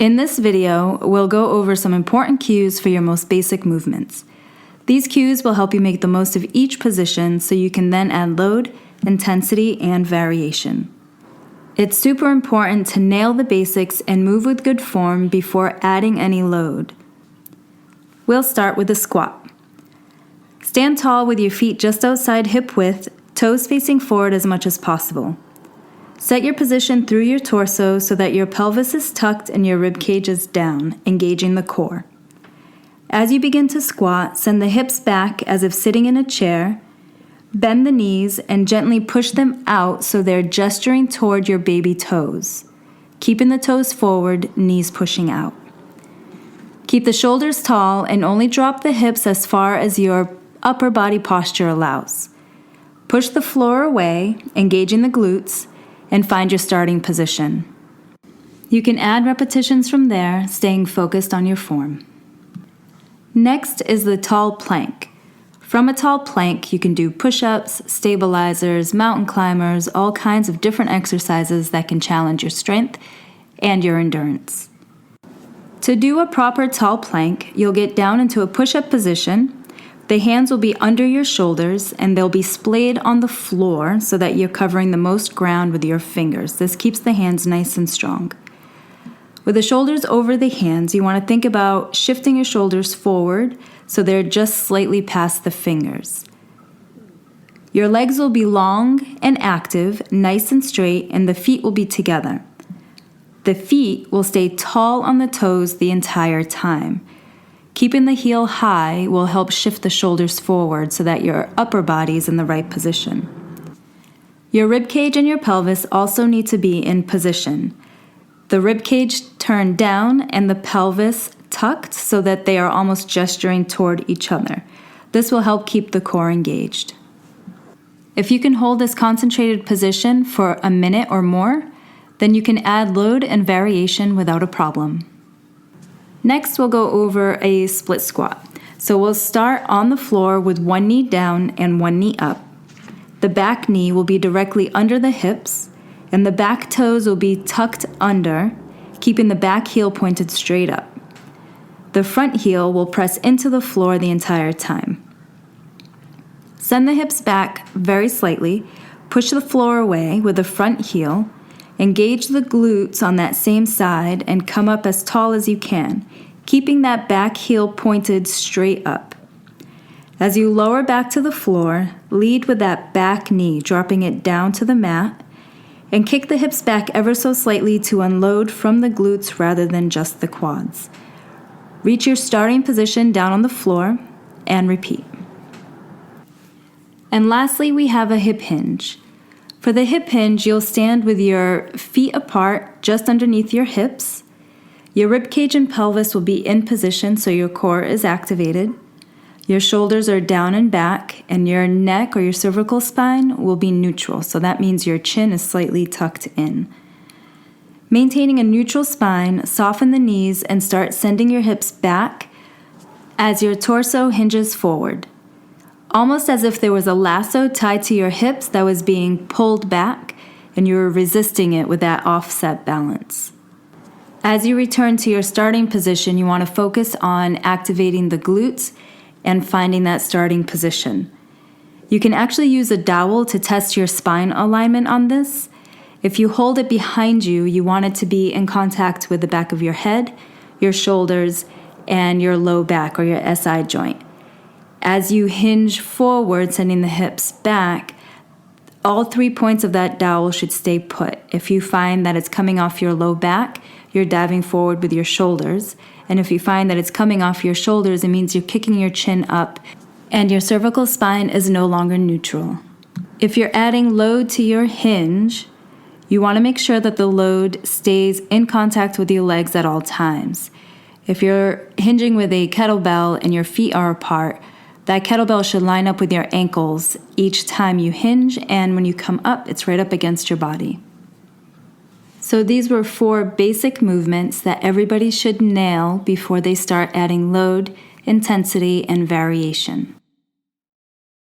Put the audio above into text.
In this video, we'll go over some important cues for your most basic movements. These cues will help you make the most of each position so you can then add load, intensity, and variation. It's super important to nail the basics and move with good form before adding any load. We'll start with a squat. Stand tall with your feet just outside hip width, toes facing forward as much as possible. Set your position through your torso so that your pelvis is tucked and your rib cage is down, engaging the core. As you begin to squat, send the hips back as if sitting in a chair. Bend the knees and gently push them out so they're gesturing toward your baby toes. Keeping the toes forward, knees pushing out. Keep the shoulders tall and only drop the hips as far as your upper body posture allows. Push the floor away, engaging the glutes, and find your starting position. You can add repetitions from there, staying focused on your form. Next is the tall plank. From a tall plank, you can do push-ups, stabilizers, mountain climbers, all kinds of different exercises that can challenge your strength and your endurance. To do a proper tall plank, you'll get down into a push-up position. The hands will be under your shoulders and they'll be splayed on the floor so that you're covering the most ground with your fingers. This keeps the hands nice and strong. With the shoulders over the hands, you want to think about shifting your shoulders forward so they're just slightly past the fingers. Your legs will be long and active, nice and straight, and the feet will be together. The feet will stay tall on the toes the entire time. Keeping the heel high will help shift the shoulders forward so that your upper body is in the right position. Your rib cage and your pelvis also need to be in position. The rib cage turned down and the pelvis tucked so that they are almost gesturing toward each other. This will help keep the core engaged. If you can hold this concentrated position for a minute or more, then you can add load and variation without a problem. Next, we'll go over a split squat. So we'll start on the floor with one knee down and one knee up. The back knee will be directly under the hips, and the back toes will be tucked under, keeping the back heel pointed straight up. The front heel will press into the floor the entire time. Send the hips back very slightly, push the floor away with the front heel, engage the glutes on that same side and come up as tall as you can, keeping that back heel pointed straight up. As you lower back to the floor, lead with that back knee, dropping it down to the mat, and kick the hips back ever so slightly to unload from the glutes rather than just the quads. Reach your starting position down on the floor and repeat. And lastly, we have a hip hinge. For the hip hinge, you'll stand with your feet apart just underneath your hips. Your rib cage and pelvis will be in position so your core is activated. Your shoulders are down and back, and your neck or your cervical spine will be neutral, so that means your chin is slightly tucked in. Maintaining a neutral spine, soften the knees and start sending your hips back as your torso hinges forward. Almost as if there was a lasso tied to your hips that was being pulled back and you were resisting it with that offset balance. As you return to your starting position, you want to focus on activating the glutes and finding that starting position. You can actually use a dowel to test your spine alignment on this. If you hold it behind you, you want it to be in contact with the back of your head, your shoulders, and your low back or your SI joint. As you hinge forward, sending the hips back, all 3 points of that dowel should stay put. If you find that it's coming off your low back, you're diving forward with your shoulders. And if you find that it's coming off your shoulders, it means you're kicking your chin up and your cervical spine is no longer neutral. If you're adding load to your hinge, you want to make sure that the load stays in contact with your legs at all times. If you're hinging with a kettlebell and your feet are apart, that kettlebell should line up with your ankles each time you hinge, and when you come up, it's right up against your body. So these were 4 basic movements that everybody should nail before they start adding load, intensity, and variation.